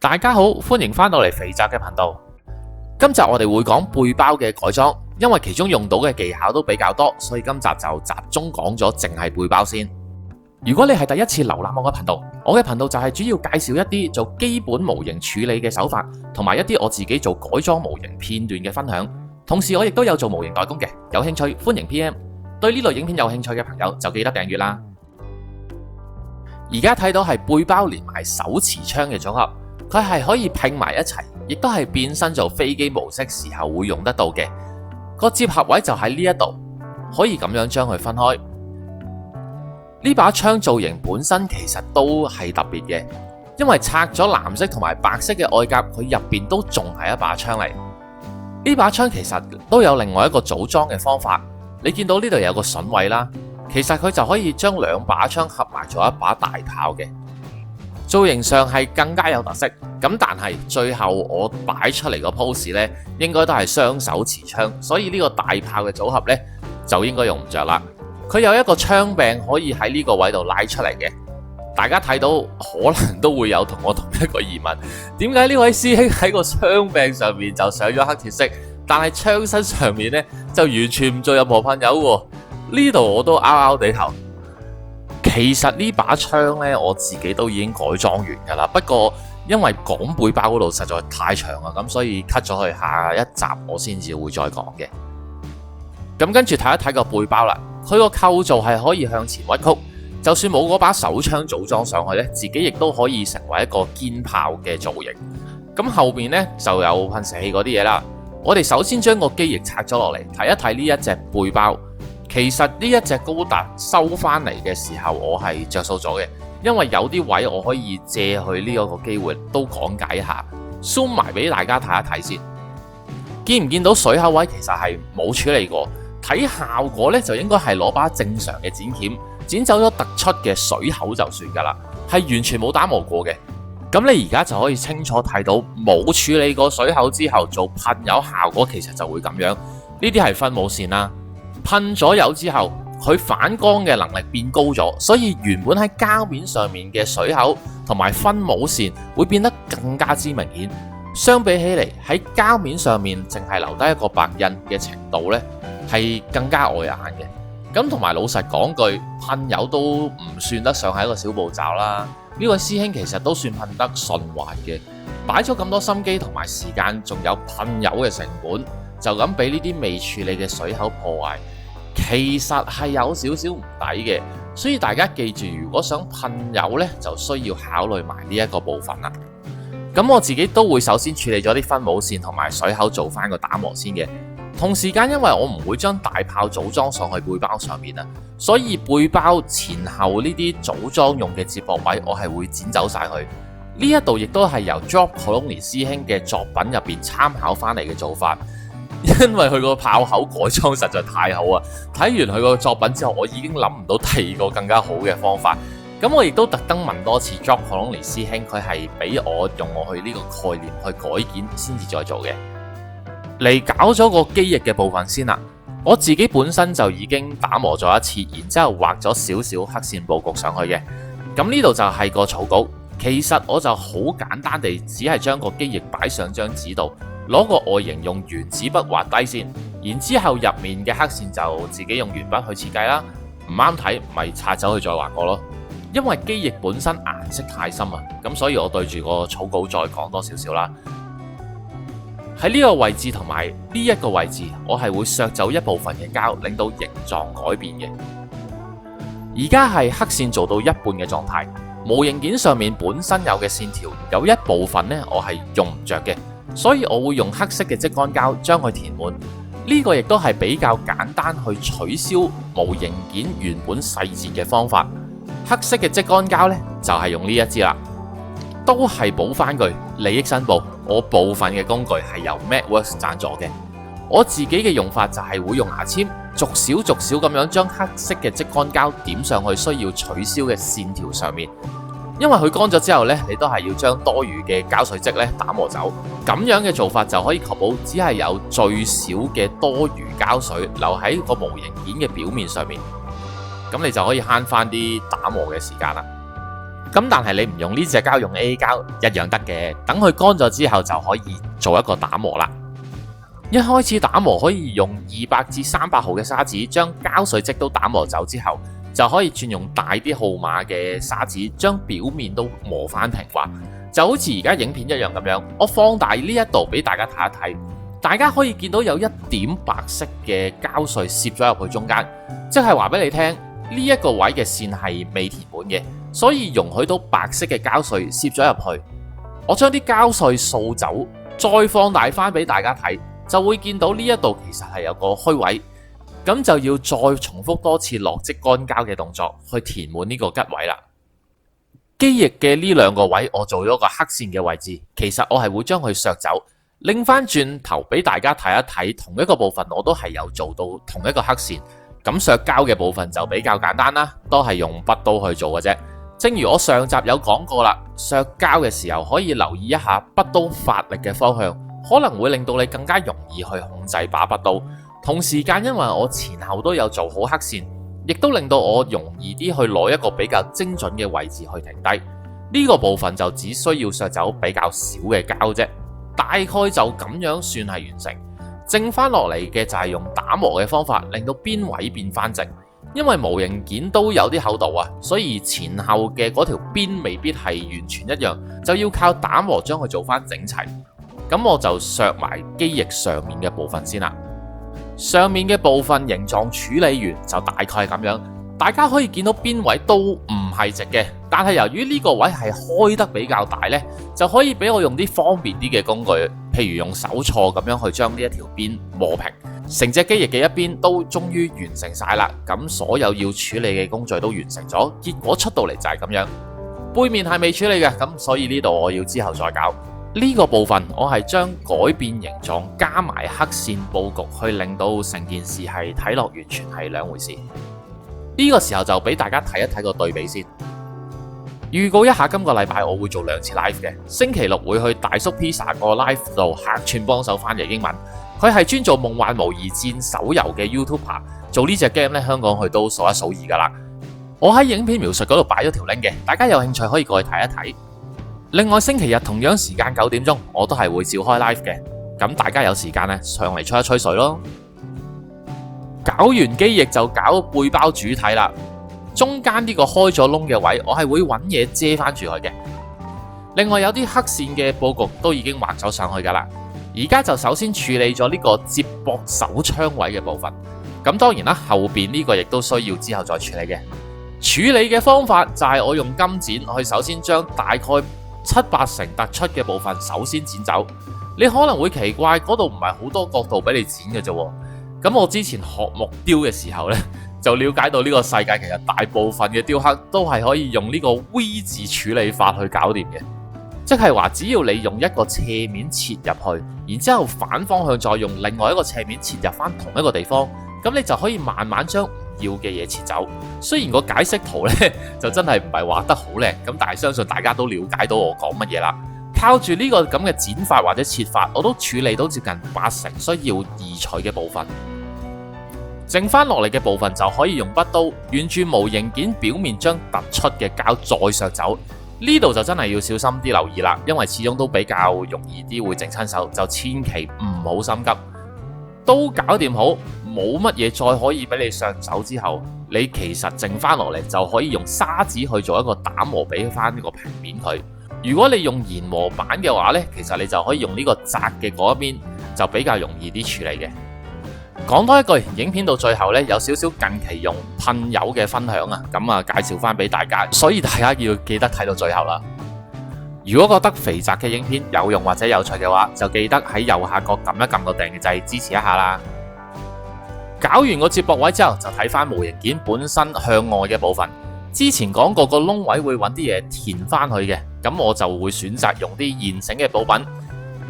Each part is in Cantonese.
大家好，歡迎翻到嚟肥宅嘅頻道。今集我哋會講背包嘅改裝，因為其中用到嘅技巧都比較多，所以今集就集中講咗淨係背包先。如果你係第一次瀏覽我嘅頻道，我嘅頻道就係主要介紹一啲做基本模型處理嘅手法，同埋一啲我自己做改裝模型片段嘅分享。同時我亦都有做模型代工嘅，有興趣歡迎 PM。對呢類影片有興趣嘅朋友就記得訂閱啦。而家睇到係背包連埋手持槍嘅組合。佢係可以拼埋一齊，亦都係變身做飛機模式時候會用得到嘅。個接合位就喺呢一度，可以咁樣將佢分開。呢把槍造型本身其實都係特別嘅，因為拆咗藍色同埋白色嘅外甲，佢入邊都仲係一把槍嚟。呢把槍其實都有另外一個組裝嘅方法。你見到呢度有個筍位啦，其實佢就可以將兩把槍合埋做一把大炮嘅。造型上係更加有特色，咁但係最後我擺出嚟個 pose 呢，應該都係雙手持槍，所以呢個大炮嘅組合呢，就應該用唔着啦。佢有一個槍柄可以喺呢個位度拉出嚟嘅，大家睇到可能都會有同我同一個疑問，點解呢位師兄喺個槍柄上面就上咗黑鐵色，但係槍身上面呢，就完全唔做任何噴油喎？呢度我都拗地頭。其實呢把槍呢，我自己都已經改裝完㗎啦。不過因為講背包嗰度實在太長啦，咁所以 cut 咗去下一集我先至會再講嘅。咁跟住睇一睇個背包啦，佢個構造係可以向前屈曲，就算冇嗰把手槍組裝上去呢，自己亦都可以成為一個肩炮嘅造型。咁後面呢，就有噴射器嗰啲嘢啦。我哋首先將個機翼拆咗落嚟，睇一睇呢一隻背包。其實呢一隻高達收翻嚟嘅時候，我係着數咗嘅，因為有啲位我可以借去呢一個機會都講解一下 ，zoom 埋俾大家睇一睇先。見唔見到水口位其實係冇處理過，睇效果呢，就應該係攞把正常嘅剪鉗剪走咗突出嘅水口就算噶啦，係完全冇打磨過嘅。咁你而家就可以清楚睇到冇處理過水口之後做噴油效果其實就會咁樣，呢啲係分母線啦。噴咗油之後，佢反光嘅能力變高咗，所以原本喺膠面上面嘅水口同埋分母線會變得更加之明顯。相比起嚟，喺膠面上面淨係留低一個白印嘅程度呢，係更加礙眼嘅。咁同埋老實講句，噴油都唔算得上係一個小步驟啦。呢位師兄其實都算噴得順滑嘅，擺咗咁多心機同埋時間，仲有噴油嘅成本，就咁俾呢啲未處理嘅水口破壞。其實係有少少唔抵嘅，所以大家記住，如果想噴油呢，就需要考慮埋呢一個部分啦。咁我自己都會首先處理咗啲分母線同埋水口做翻個打磨先嘅。同時間因為我唔會將大炮組裝上去背包上面啊，所以背包前後呢啲組裝用嘅接駁位，我係會剪走晒佢。呢一度亦都係由 Drop Colony 師兄嘅作品入邊參考翻嚟嘅做法。因為佢個炮口改裝實在太好啊！睇完佢個作品之後，我已經諗唔到第二個更加好嘅方法。咁我亦都特登問多次 Drop Colony 師兄，佢係俾我用我去呢個概念去改件先至再做嘅。嚟搞咗個機翼嘅部分先啦。我自己本身就已經打磨咗一次，然之後畫咗少少黑線佈局上去嘅。咁呢度就係個草稿。其實我就好簡單地，只係將個機翼擺上張紙度。攞個外形用原子筆畫低先，然之後入面嘅黑線就自己用鉛筆去設計啦。唔啱睇咪擦走去再畫過咯。因為機翼本身顏色太深啊，咁所以我對住個草稿再講多少少啦。喺呢個位置同埋呢一個位置，我係會削走一部分嘅膠，令到形狀改變嘅。而家係黑線做到一半嘅狀態，模型件上面本身有嘅線條有一部分呢，我係用唔着嘅。所以我會用黑色嘅積乾膠將佢填滿，呢個亦都係比較簡單去取消模型件原本細節嘅方法。黑色嘅積乾膠呢，就係用呢一支啦，都係補翻句利益申報，我部分嘅工具係由 MacWorks 贊助嘅。我自己嘅用法就係會用牙籤逐少咁樣將黑色嘅積乾膠點上去需要取消嘅線條上面。因為佢乾咗之後呢，你都係要將多餘嘅膠水漬呢打磨走，咁樣嘅做法就可以確保只係有最少嘅多餘膠水留喺個模型件嘅表面上面，咁你就可以慳翻啲打磨嘅時間啦。咁但係你唔用呢隻膠，用 AA 膠一樣得嘅。等佢乾咗之後就可以做一個打磨啦。一開始打磨可以用200至300毫嘅砂紙，將膠水漬都打磨走之後，就可以轉用大啲號碼嘅砂紙，將表面都磨翻平滑，就好似而家影片一樣咁樣。我放大呢一度俾大家睇一睇，大家可以見到有一點白色嘅膠水攝咗入去中間，即係話俾你聽呢一個位嘅線係未填滿嘅，所以容許到白色嘅膠水攝咗入去。我將啲膠水掃走，再放大翻俾大家睇，就會見到呢一度其實係有個虛位，咁就要再重複多次落漬乾膠嘅動作去填滿呢個吉位啦。機翼嘅呢兩個位我做咗個黑線嘅位置，其實我係會將佢削走，擰翻轉頭俾大家睇一睇，同一個部分我都係有做到同一個黑線。咁削膠嘅部分就比較簡單啦，都係用筆刀去做嘅啫。正如我上集有講過啦，削膠嘅時候可以留意一下筆刀發力嘅方向，可能會令到你更加容易去控制把筆刀。同時間因為我前後都有做好黑線，亦都令到我容易啲去攞一個比較精準嘅位置去停低。呢個部分就只需要削走比較少嘅膠啫，大概就咁樣算係完成。剩翻落嚟嘅就係用打磨嘅方法，令到邊位變翻直。因為模型件都有啲厚度啊，所以前後嘅嗰條邊未必係完全一樣，就要靠打磨將佢做翻整齊。咁我就削埋機翼上面嘅部分先啦。上面嘅部分形狀處理完就大概係咁樣，大家可以見到邊位都唔係直嘅，但係由於呢個位係開得比較大呢，就可以俾我用啲方便啲嘅工具，譬如用手銼咁樣去將呢一條邊磨平，成隻機翼嘅一邊都終於完成晒啦。咁所有要處理嘅工序都完成咗，結果出到嚟就係咁樣。背面係未處理嘅，咁所以呢度我要之後再搞。呢個部分我係將改變形狀加埋黑線佈局，去令到成件事係睇落完全係兩回事。呢個時候就俾大家睇一睇個對比先。預告一下，今個禮拜我會做2次 live 嘅。星期六會去大叔 Pizza 個 live 度客串幫手翻譯英文。佢係專做夢幻模擬戰手遊嘅 YouTuber， 做呢隻 game 咧香港佢都數一數二噶啦。我喺影片描述嗰度擺咗條 link 嘅，大家有興趣可以過去睇一睇。另外星期日同樣時間9點鐘，我都係會召開 live 嘅，咁大家有時間咧上嚟吹一吹水咯。搞完機翼就搞背包主體啦，中間呢個開咗窿嘅位，我係會揾嘢遮翻住佢嘅。另外有啲黑線嘅佈局都已經畫咗上去噶啦，而家就首先處理咗呢個接駁手槍位嘅部分。咁當然啦，後邊呢個亦都需要之後再處理嘅。處理嘅方法就係我用金剪去首先將大概7-8成突出嘅部分首先剪走。你可能會奇怪，嗰度唔係好多角度俾你剪嘅啫。咁我之前學木雕嘅時候呢，就了解到呢個世界其實大部分嘅雕刻都係可以用呢個 V 字處理法去搞掂嘅。即係話只要你用一個斜面切入去，然之後反方向再用另外一個斜面切入翻同一個地方，咁你就可以慢慢將唔要嘅嘢切走。雖然個解釋圖呢就真係唔係畫得好靚，咁但係相信大家都了解到我講乜嘢啦。靠住呢個咁嘅剪法或者切法，我都處理到接近8成需要移除嘅部分。剩翻落嚟嘅部分就可以用筆刀沿住模型件表面將突出嘅膠再削走。呢度就真係要小心啲留意啦，因為始終都比較容易啲會整親手，就千祈唔好心急。都搞掂好，冇乜嘢再可以俾你削走之後，你其實剩翻落嚟就可以用砂紙去做一個打磨，俾翻呢個平面佢。如果你用研磨板嘅話呢，其實你就可以用呢個窄嘅嗰一邊，就比較容易啲處理嘅。講多一句，影片到最後呢，有少少近期用噴油嘅分享啊，咁啊介紹翻俾大家，所以大家要記得睇到最後啦。如果覺得肥宅嘅影片有用或者有趣嘅話，就記得喺右下角撳一撳個訂閱掣支持一下啦。搞完個接駁位之後，就睇翻模型件本身向外嘅部分。之前講過個窿位會揾啲嘢填翻去嘅，咁我就會選擇用啲現成嘅補品。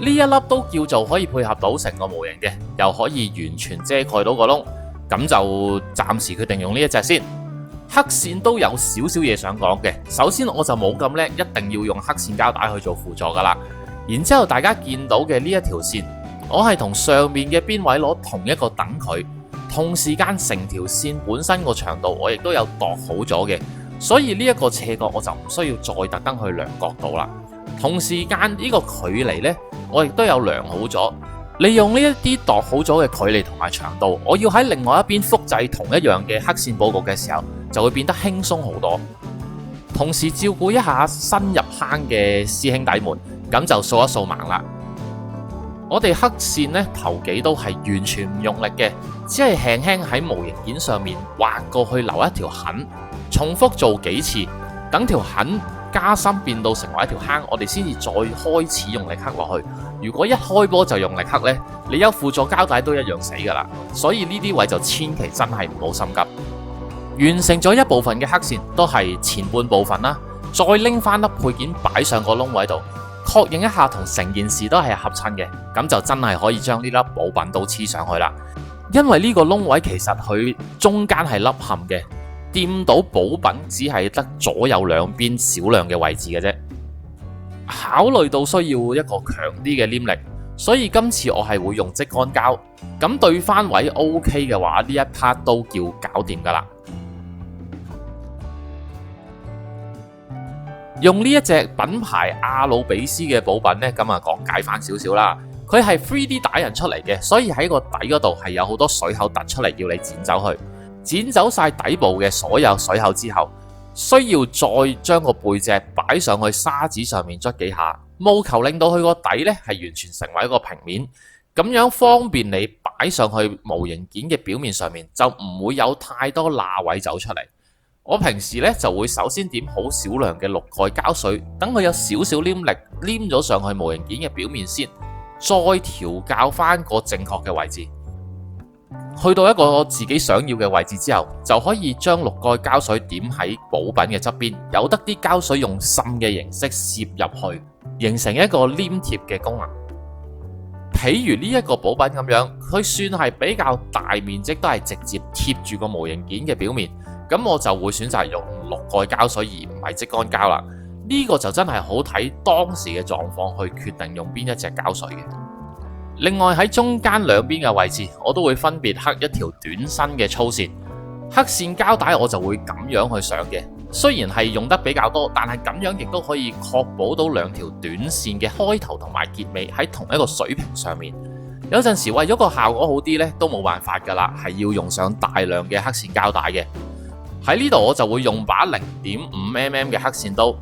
呢一粒都叫做可以配合到成個模型嘅，又可以完全遮蓋到個窿，咁就暫時決定用呢一隻先。黑線都有少少嘢想講嘅，首先我就冇咁叻，一定要用黑線膠帶去做輔助噶啦。然之後大家見到嘅呢一條線，我係同上面嘅邊位攞同一個等距，同時間成條線本身個長度我亦都有度好咗嘅。所以呢一個斜角我就唔需要再特登去量角度啦。同時間呢個距離呢，我亦都有量好咗。利用呢一啲度好咗嘅距離同埋長度，我要喺另外一邊複製同一樣嘅黑線佈局嘅時候，就會變得輕鬆好多。同時照顧一下新入坑嘅師兄弟們，咁就掃一掃盲啦。我哋黑線呢頭幾刀係完全唔用力嘅，只係輕輕喺模型件上面劃過去留一條痕，重複做幾次，等條痕加深變到成為一條坑，我哋先至再開始用力刻落去。如果一開波就用力刻呢，你有輔助膠帶都一樣死噶啦。所以呢啲位就千祈真係唔好心急。完成咗一部分嘅黑線，都係前半部分啦，再拎翻粒配件擺上個窿位度，確認一下同成件事都係合襯嘅，咁就真係可以將呢粒補品都黐上去啦。因為呢個窿位其實佢中間係凹陷嘅，掂到補品只係得左右兩邊少量嘅位置嘅啫。考慮到需要一個強啲嘅黏力，所以今次我係會用積乾膠。咁對翻位 OK 嘅話，呢一 part 都叫搞掂噶啦。用呢一隻品牌阿魯比斯嘅補品呢，咁啊講解翻少少啦。佢係 3D 打印出嚟嘅，所以喺個底嗰度係有好多水口突出嚟，要你剪走去。剪走晒底部嘅所有水口之後，需要再將個背脊擺上去砂紙上面捽幾下，務求令到佢個底呢係完全成為一個平面，咁樣方便你擺上去模型件嘅表面上面，就唔會有太多罅位走出嚟。我平時呢就會首先點好少量嘅綠蓋膠水，等佢有少少黏力，黏咗上去模型件嘅表面先，再調校翻個正確嘅位置。去到一個自己想要嘅位置之後，就可以將綠蓋膠水點喺補品嘅側邊，由得啲膠水用滲嘅形式攝入去，形成一個黏貼嘅功能。譬如呢一個補品咁樣，佢算係比較大面積，都係直接貼住個模型件嘅表面，咁我就會選擇用綠蓋膠水而唔係積乾膠啦。呢個就真係好睇當時嘅狀況去決定用邊一隻膠水嘅。另外喺中間兩邊嘅位置，我都會分別刻一條短身嘅粗線。黑線膠帶我就會咁樣去上嘅，雖然係用得比較多，但係咁樣亦都可以確保到兩條短線嘅開頭同埋結尾喺同一個水平上面。有陣時為咗個效果好啲呢，都冇辦法噶啦，係要用上大量嘅黑線膠帶嘅。喺呢度我就會用把 0.5mm 嘅黑線刀，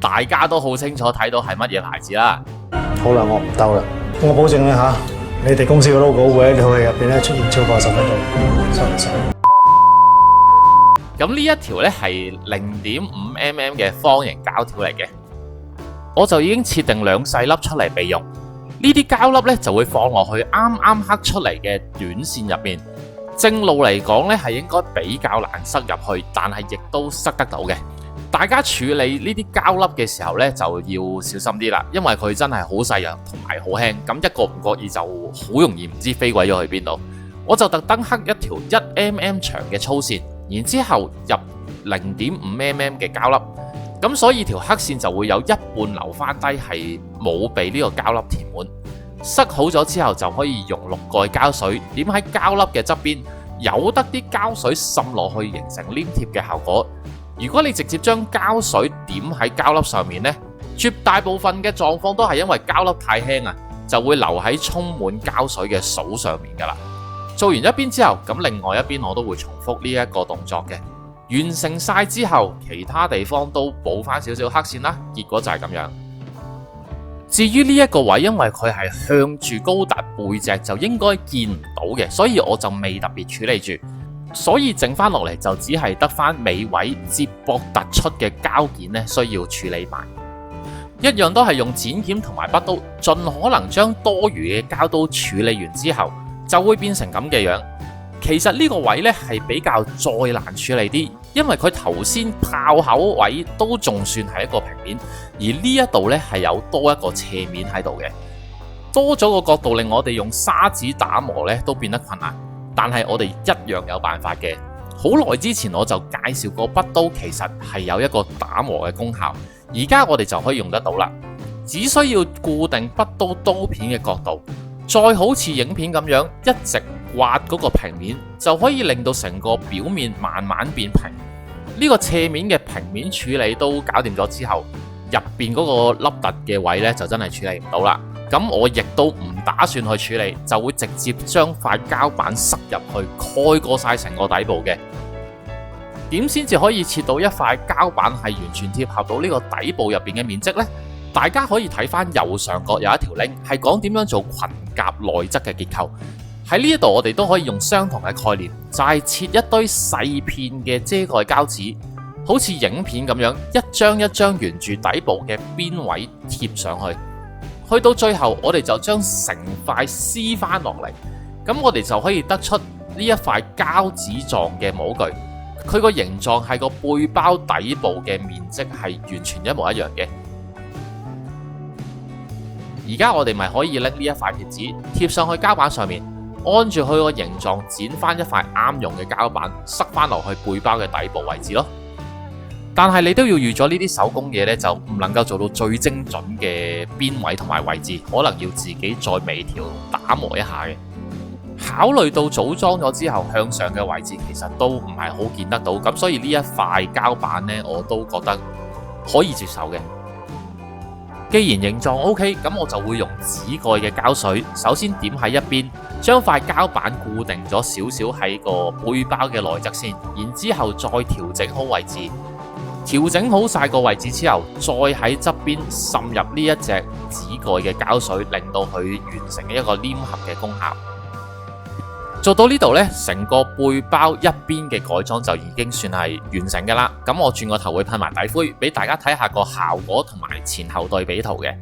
大家都好清楚睇到係乜嘢牌子啦。好啦，我唔兜啦。我保證咧嚇，你哋公司嘅 logo 會喺套戲入邊咧出現超過10分鐘。咁呢一條咧係 0.5mm 嘅方形膠條嚟嘅，我就已經設定兩細粒出嚟備用。呢啲膠粒咧就會放落去啱啱刻出嚟嘅短線入邊。正路嚟講咧係應該比較難塞入去，但係亦都塞得到嘅。大家處理呢啲膠粒嘅時候呢，就要小心啲啦，因為佢真係好細弱同埋好輕，咁一個唔覺意就好容易唔知飛鬼咗去邊度。我就特登刻一條1mm 長嘅粗線，然之後入 0.5mm 嘅膠粒，咁所以條黑線就會有一半留翻低，係冇被呢個膠粒填滿。塞好咗之後，就可以用綠蓋膠水點喺膠粒嘅側邊，由得啲膠水滲落去，形成黏貼嘅效果。如果你直接將膠水點喺膠粒上面呢，絕大部分嘅狀況都係因為膠粒太輕啊，就會留喺充滿膠水嘅掃上面噶啦。做完一邊之後，咁另外一邊我都會重複呢一個動作嘅。完成晒之後，其他地方都補翻少少黑線啦，結果就係咁樣。至於呢一個位，因為佢係向住高達背脊，就應該見唔到嘅，所以我就未特別處理住。所以剩翻落嚟就只係得翻尾位接駁突出嘅膠件呢，需要處理埋。一樣都係用剪鉗同埋筆刀，盡可能將多餘嘅膠刀處理完之後，就會變成咁嘅樣。其實呢個位呢係比較再難處理啲，因為佢頭先炮口位都仲算係一個平面，而呢一度呢係有多一個斜面喺度嘅，多咗個角度令我哋用砂紙打磨呢都變得困難。但係我哋一樣有辦法嘅。好耐之前我就介紹過筆刀其實係有一個打磨嘅功效，而家我哋就可以用得到啦。只需要固定筆刀刀片嘅角度，再好似影片咁樣一直刮嗰個平面，就可以令到成個表面慢慢變平。呢個斜面嘅平面處理都搞掂咗之後，入邊嗰個凹凸嘅位呢，就真係處理唔到啦。咁我亦都唔打算去處理，就會直接將塊膠板塞入去，蓋過晒成個底部嘅。點先至可以切到一塊膠板係完全貼合到呢個底部入邊嘅面積呢？大家可以睇翻右上角有一條 link 係講點樣做裙夾內側嘅結構。喺呢一度我哋都可以用相同嘅概念，就係切一堆細片嘅遮蓋膠紙，好似影片咁樣一張一張沿住底部嘅邊位貼上去。去到最後我哋就將成塊撕翻落嚟，咁我哋就可以得出呢一塊膠紙狀嘅模具。佢個形狀係個背包底部嘅面積係完全一模一樣嘅。而家我哋咪可以拎呢一塊貼紙貼上去膠板上面，按住佢個形狀剪翻一塊啱用嘅膠板，塞翻落去背包嘅底部位置咯。但係你都要預咗呢啲手工嘢呢，就唔能夠做到最精準嘅邊位同埋位置，可能要自己再微調打磨一下嘅。考慮到組裝咗之後向上嘅位置其實都唔係好見得到，咁所以呢一塊膠板呢，我都覺得可以接受嘅。既然形狀 OK， 咁我就會用紙蓋嘅膠水，首先點喺一邊，將塊膠板固定咗少少喺個背包嘅內側先，然之後再調整好位置。調整好晒個位置之後，再喺側邊滲入呢一隻紙蓋嘅膠水，令到佢完成一個黏合嘅功效。做到呢度呢，成個背包一邊嘅改裝就已經算係完成㗎啦。咁我轉個頭會噴埋底灰，俾大家睇下個效果同埋前後對比圖嘅。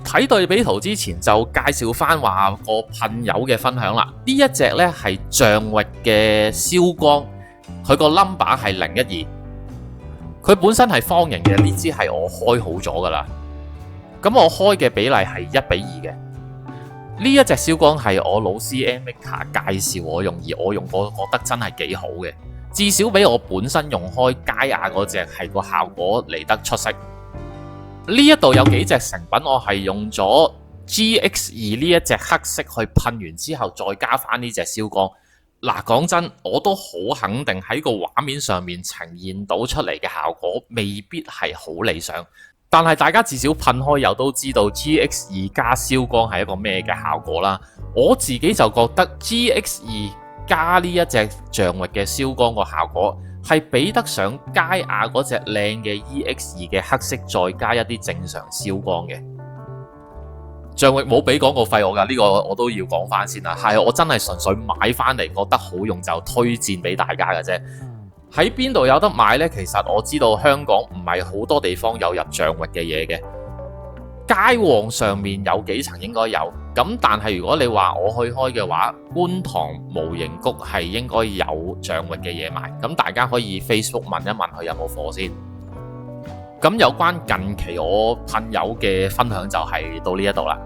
睇對比圖之前就介紹翻話個噴油嘅分享啦。呢一隻呢係象域嘅燒光，佢個 number 係012，佢本身係方形嘅，呢支係我開好咗㗎啦。咁我開嘅比例係1:2嘅。呢一隻燒光係我老師 Amica 介紹我用，而我用過覺得真係幾好嘅，至少比我本身用開佳亞嗰隻係個效果嚟得出色。呢一度有幾隻成品我係用咗 GX2 呢一隻黑色去噴完之後再加翻呢隻燒光。嗱，講真，我都好肯定喺個畫面上面呈現到出嚟嘅效果未必係好理想。但係大家至少噴開油都知道 GX2 加燒光係一個咩嘅效果啦。我自己就覺得 GX2 加呢一隻象域嘅燒光個效果係比得上佳亞嗰隻靚嘅 EX2 嘅黑色，再加一啲正常燒光嘅。象域冇俾廣告費我㗎，呢個我都要講翻先啦。係我真係純粹買翻嚟覺得好用就推薦俾大家嘅啫。喺邊度有得買呢？其實我知道香港唔係好多地方有入象域嘅嘢嘅，街旺上面有幾層應該有。咁但係如果你話我去開嘅話，觀塘模型谷係應該有象域嘅嘢賣。咁大家可以 Facebook 問一問佢有冇貨先。咁有關近期我噴油嘅分享就係到呢一度啦。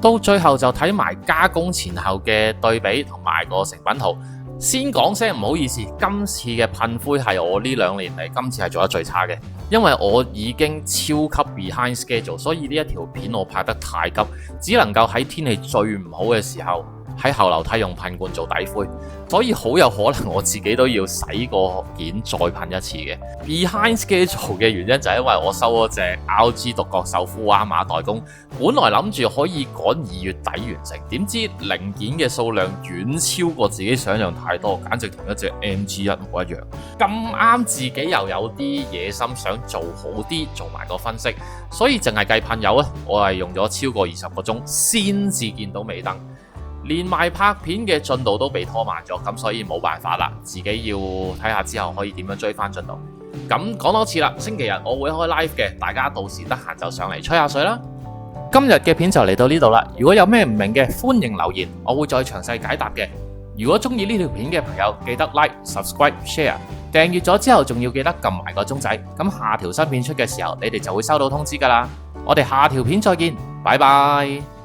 到最後就睇埋加工前後嘅對比同埋個成品圖。先講聲唔好意思，今次嘅噴灰係我呢2年嚟今次係做得最差嘅，因為我已經超級 behind schedule， 所以呢一條片我拍得太急，只能夠喺天氣最唔好嘅時候喺後樓梯用噴罐做底灰，所以好有可能我自己都要洗個件再噴一次嘅。Behind schedule 嘅原因就係因為我收咗隻 RG 獨角獸富娃馬代工，本來諗住可以趕2月底完成，點知零件嘅數量遠超過自己想象太多，簡直同一隻 MG 一模一樣。咁啱自己又有啲野心想做好啲，做埋個分析，所以淨係計噴油咧，我係用咗超過20個鐘先至見到尾燈。連埋拍片嘅進度都被拖慢咗，咁所以冇辦法啦，自己要睇下之後可以點樣追翻進度。咁講多次啦，星期日我會開 live 嘅，大家到時得閒就上嚟吹下水啦。今日嘅片就嚟到呢度啦，如果有咩唔明嘅，歡迎留言，我會再詳細解答嘅。如果中意呢條片嘅朋友，記得 like、subscribe、share， 訂閱咗之後仲要記得撳埋個鐘仔，咁下條新片出嘅時候，你哋就會收到通知噶啦。我哋下條片再見，拜拜。